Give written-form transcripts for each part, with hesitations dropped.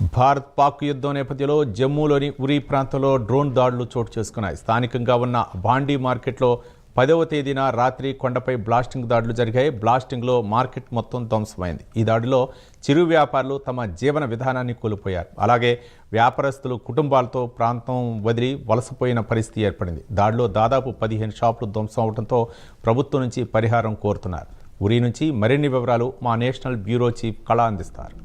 భారత్ పాక్ యుద్ధం నేపథ్యంలో జమ్మూలోని ఉరి ప్రాంతంలో డ్రోన్ దాడులు చోటు చేసుకున్నాయి. స్థానికంగా ఉన్న బాండీ మార్కెట్లో 10వ తేదీన రాత్రి కొండపై బ్లాస్టింగ్ దాడులు జరిగాయి. బ్లాస్టింగ్లో మార్కెట్ మొత్తం ధ్వంసమైంది. ఈ దాడిలో చిరు వ్యాపారులు తమ జీవన విధానాన్ని కోల్పోయారు. అలాగే వ్యాపారస్తులు కుటుంబాలతో ప్రాంతం వదిలి వలసపోయిన పరిస్థితి ఏర్పడింది. దాడిలో దాదాపు 15 షాపులు ధ్వంసం అవడంతో ప్రభుత్వం నుంచి పరిహారం కోరుతున్నారు. ఉరి నుంచి మరిన్ని వివరాలు మా నేషనల్ బ్యూరో చీఫ్ కళ అందిస్తారు.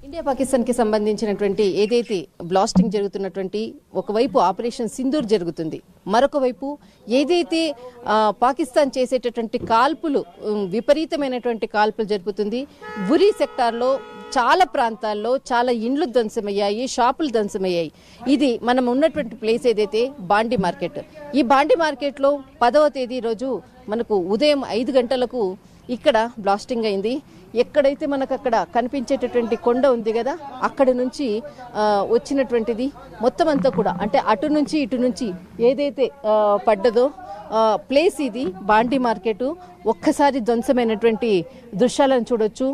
ఇండియా పాకిస్తాన్ కి సంబంధించినటువంటి ఏదైతే బ్లాస్టింగ్ జరుగుతున్నటువంటి ఒకవైపు ఆపరేషన్ సింధూర్ జరుగుతుంది, మరొక వైపు ఏదైతే పాకిస్తాన్ చేసేటటువంటి కాల్పులు విపరీతమైనటువంటి కాల్పులు జరుపుతుంది. ఉరి సెక్టార్లో చాలా ప్రాంతాల్లో చాలా ఇండ్లు ధ్వంసమయ్యాయి, షాపులు ధ్వంసమయ్యాయి. ఇది మనం ఉన్నటువంటి ప్లేస్ ఏదైతే బాండీ మార్కెట్. ఈ బాండీ మార్కెట్లో 10వ తేదీ రోజు మనకు ఉదయం 5 గంటలకు ఇక్కడ బ్లాస్టింగ్ అయింది. ఎక్కడైతే మనకు అక్కడ కనిపించేటటువంటి కొండ ఉంది కదా, అక్కడ నుంచి వచ్చినటువంటిది మొత్తం అంతా కూడా, అంటే అటు నుంచి ఇటు నుంచి ఏదైతే పడ్డదో ప్లేస్ ఇది బాండీ మార్కెట్. ఒక్కసారి ధ్వంసమైనటువంటి దృశ్యాలను చూడొచ్చు.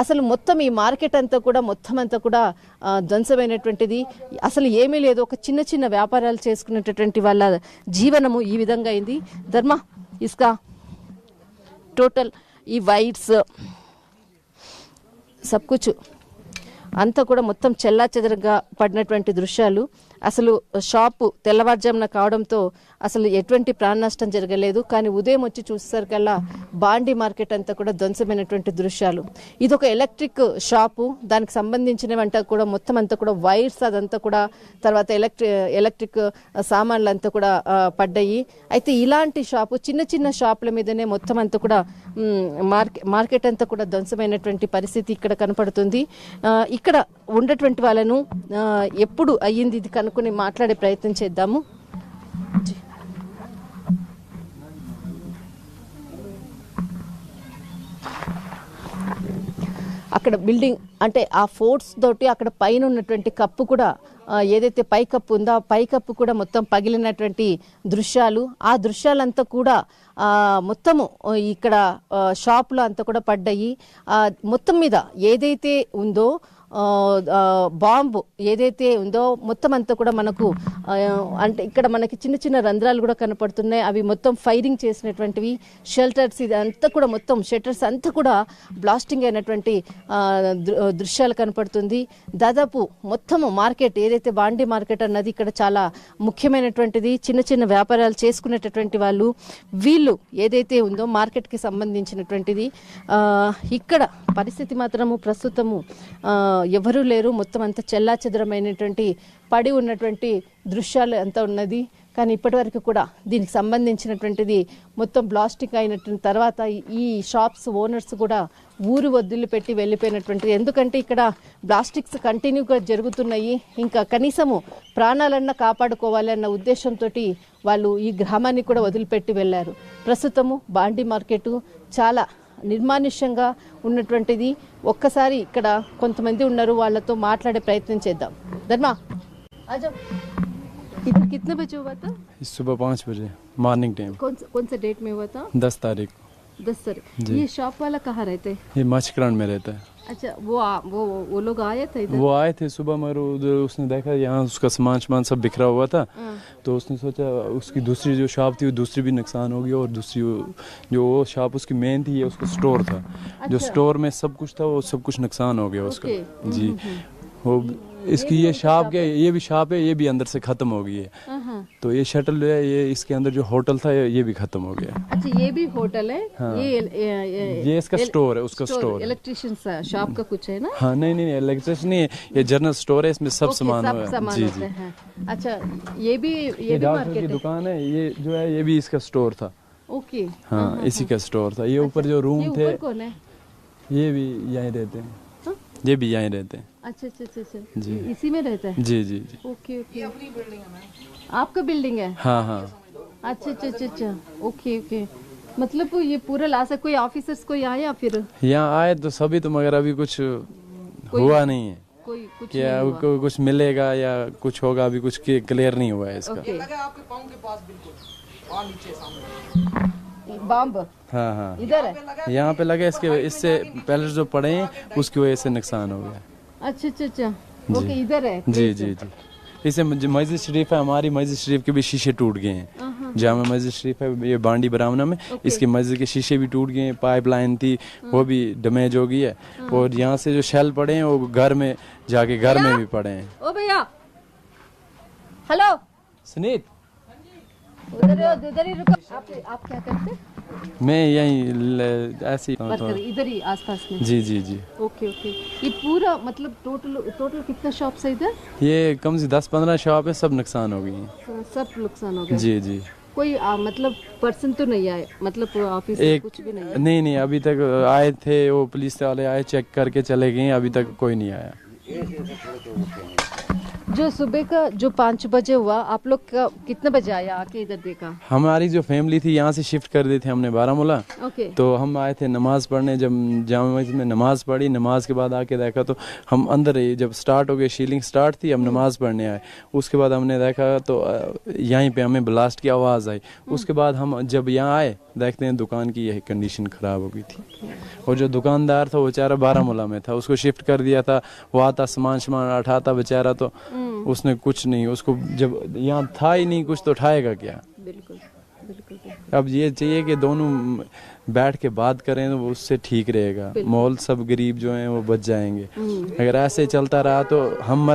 అసలు మొత్తం ఈ మార్కెట్ అంతా కూడా ధ్వంసమైనటువంటిది. అసలు ఏమీ లేదు, ఒక చిన్న చిన్న వ్యాపారాలు చేసుకునేటటువంటి వాళ్ళ జీవనము ఈ విధంగా అయింది. ధర్మ ఇస్కా టోటల్ ఈ వైట్స్ సబ్ కుచ్ అంతా కూడా మొత్తం చెల్లాచెదరగా పడినటువంటి దృశ్యాలు. అసలు షాపు తెల్లవారుజామున కావడంతో అసలు ఎటువంటి ప్రాణ నష్టం జరగలేదు. కానీ ఉదయం వచ్చి చూసేసరికల్లా బాండీ మార్కెట్ అంతా కూడా ధ్వంసమైనటువంటి దృశ్యాలు. ఇది ఒక ఎలక్ట్రిక్ షాపు, దానికి సంబంధించినవంతా కూడా మొత్తం అంతా కూడా వైర్స్ అదంతా కూడా, తర్వాత ఎలక్ట్రిక్ సామాన్లు అంతా కూడా పడ్డాయి. అయితే ఇలాంటి షాపు చిన్న చిన్న షాపుల మీదనే మొత్తం అంతా కూడా మార్కెట్ అంతా కూడా ధ్వంసమైనటువంటి పరిస్థితి ఇక్కడ కనపడుతుంది. ఇక్కడ ఉన్నటువంటి వాళ్ళను ఎప్పుడు అయ్యింది ఇది కనుక్కొని మాట్లాడే ప్రయత్నం చేద్దాము. అక్కడ బిల్డింగ్ అంటే ఆ ఫోర్ట్స్ తోటి అక్కడ పైన ఉన్నటువంటి కప్పు కూడా, ఏదైతే పై కప్పు ఉందో ఆ పై కప్పు కూడా మొత్తం పగిలినటువంటి దృశ్యాలు. ఆ దృశ్యాలంతా కూడా మొత్తము ఇక్కడ షాపులో అంతా కూడా పడ్డాయి. మొత్తం మీద ఏదైతే ఉందో బాంబు ఏదైతే ఉందో మొత్తం అంతా కూడా మనకు అంటే ఇక్కడ మనకి చిన్న చిన్న రంధ్రాలు కూడా కనపడుతున్నాయి. అవి మొత్తం ఫైరింగ్ చేసినటువంటివి. షెల్టర్స్ ఇది అంతా కూడా మొత్తం షెల్టర్స్ అంతా కూడా బ్లాస్టింగ్ అయినటువంటి దృశ్యాలు కనపడుతుంది. దాదాపు మొత్తము మార్కెట్ ఏదైతే బాండీ మార్కెట్ అన్నది ఇక్కడ చాలా ముఖ్యమైనటువంటిది. చిన్న చిన్న వ్యాపారాలు చేసుకునేటటువంటి వాళ్ళు వీళ్ళు ఏదైతే ఉందో మార్కెట్కి సంబంధించినటువంటిది. ఇక్కడ పరిస్థితి మాత్రము ప్రస్తుతము ఎవరూ లేరు. మొత్తం అంతా చెల్లాచెదరమైనటువంటి పడి ఉన్నటువంటి దృశ్యాలు అంతా ఉన్నది. కానీ ఇప్పటి వరకు కూడా దీనికి సంబంధించినటువంటిది మొత్తం బ్లాస్టింగ్ అయినటువంటి తర్వాత ఈ షాప్స్ ఓనర్స్ కూడా ఊరు వదిలిపెట్టి వెళ్ళిపోయినటువంటిది. ఎందుకంటే ఇక్కడ బ్లాస్టిక్స్ కంటిన్యూగా జరుగుతున్నాయి. ఇంకా కనీసము ప్రాణాలన్నా కాపాడుకోవాలి అన్న ఉద్దేశంతో వాళ్ళు ఈ గ్రామాన్ని కూడా వదిలిపెట్టి వెళ్ళారు. ప్రస్తుతము బాండీ మార్కెట్ చాలా నిర్మానుష్యంగా ఉన్నటువంటిది. ఒక్కసారి ఇక్కడ కొంతమంది ఉన్నారు, వాళ్ళతో మాట్లాడే ప్రయత్నం చేద్దాం. ధర్మా आजा इधर कितने बजे हुआ था? सुबह 5 बजे मॉर्निंग टाइम। कौन सा डेट में हुआ था? 10 तारीख। 10 तारीख। ये शॉप वाला कहाँ रहते हैं? ये मचक्रांड में रहता है। अच्छा, वो लोग आए थे इधर? वो आए थे सुबह, मगर उधर उसने देखा यहाँ उसका सामान सब बिखरा हुआ था, तो उसने सोचा उसकी दूसरी जो शॉप थी वो दूसरी भी नुकसान होगी, और दूसरी जो वो शॉप उसकी मेन थी, ये उसका स्टोर था। अच्छा। जो स्टोर में सब कुछ था वो सब कुछ नुकसान हो गया उसका। जी, वो इसकी ये शॉप के ये भी शॉप है, ये भी अंदर से खत्म हो गई है। तो ये शटल जो है, ये इसके अंदर जो होटल था ये भी खत्म हो गया। अच्छा, ये भी होटल है? हाँ। ये इसका स्टोर है, उसका स्टोर। इलेक्ट्रिशियन शॉप का कुछ है ना? हाँ, नहीं इलेक्ट्रिशियन नहीं है, ये जनरल स्टोर है, इसमें सब सामान है। जी जी। अच्छा, ये भी मार्केट की दुकान है, ये जो है ये भी इसका स्टोर था। ओके। हाँ, इसी का स्टोर था। ये ऊपर जो रूम थे, कौन है? ये भी यहीं रहते हैं। ये भी यहीं रहते हैं। अच्छा जी, इसी में रहता है? जी जी जी। ओके ओके, अपनी बिल्डिंग है। आपका बिल्डिंग है? हाँ हाँ। अच्छा, ओके ओके। मतलब ये पूरा लासा कोई ऑफिसर्स कोई आए या फिर? यहाँ आए तो सभी, तो मगर अभी कुछ हुआ नहीं है। कोई कुछ क्या कुछ मिलेगा या कुछ होगा, अभी कुछ क्लियर नहीं हुआ है इसका। आपके पाँव के पास बिल्कुल और नीचे सामने बम। हाँ हाँ, इधर है, यहाँ पे लगे। इससे पहले जो पड़े हैं उसकी वजह से नुकसान हो गया। अच्छा अच्छा अच्छा, ओके इधर है जी जी जी। इसे मस्जिद शरीफ है हमारी, मस्जिद शरीफ के भी शीशे टूट गए हैं। जामा मस्जिद शरीफ है ये बांडी बरामना में, इसकी मस्जिद के शीशे भी टूट गए हैं, पाइपलाइन थी वो भी डैमेज हो गई है, और यहाँ से जो शेल पड़े हैं वो घर में जाके घर में भी पड़े हैं। ओ भैया हेलो सुनीत, उधर ही रुको। आप क्या करते हैं? मैं ऐसे ही वर्कर इधर ही आसपास में। जी जी जी। Okay okay. ये पूरा मतलब टोटल कितना शॉप्स है इधर? ये कम से 10-15 शॉप है, सब नुकसान हो गई हैं। सब नुकसान हो गया। जी जी। कोई मतलब पर्सन तो नहीं आए, मतलब ऑफिस एक कुछ भी नहीं? नहीं अभी तक आए थे, वो पुलिस वाले आए, चेक करके चले गए, अभी तक कोई नहीं आया। जो सुबह का जो 5 बजे हुआ, आप लोग का कितने बजे आया आके इधर देखा? हमारी जो फैमिली थी यहाँ से शिफ्ट कर दी थी हमने बारामूला, ओके। तो हम आए थे नमाज पढ़ने, जब जामा मस्जिद में नमाज पढ़ी, नमाज के बाद आके देखा तो हम अंदर ही, जब स्टार्ट हो गई शीलिंग स्टार्ट थी, हम नमाज पढ़ने आए, उसके बाद हमने देखा तो यहीं पे हमें ब्लास्ट की आवाज़ आई। उसके बाद हम जब यहाँ आए देखते हैं दुकान की यही कंडीशन ख़राब हो गई थी, और जो दुकानदार था वो बेचारा बारामूला में था, उसको शिफ्ट कर दिया था, वो आता सामान उठाता बेचारा, तो उसने कुछ नहीं, उसको जब यहाँ था ही नहीं कुछ तो उठाएगा क्या? बिल्कुल बिल्कुल। अब ये चाहिए कि दोनों बैठ के बात करें तो वो उससे ठीक रहेगा, माहौल सब गरीब जो हैं वो बच जाएंगे। अगर ऐसे चलता रहा तो हम मर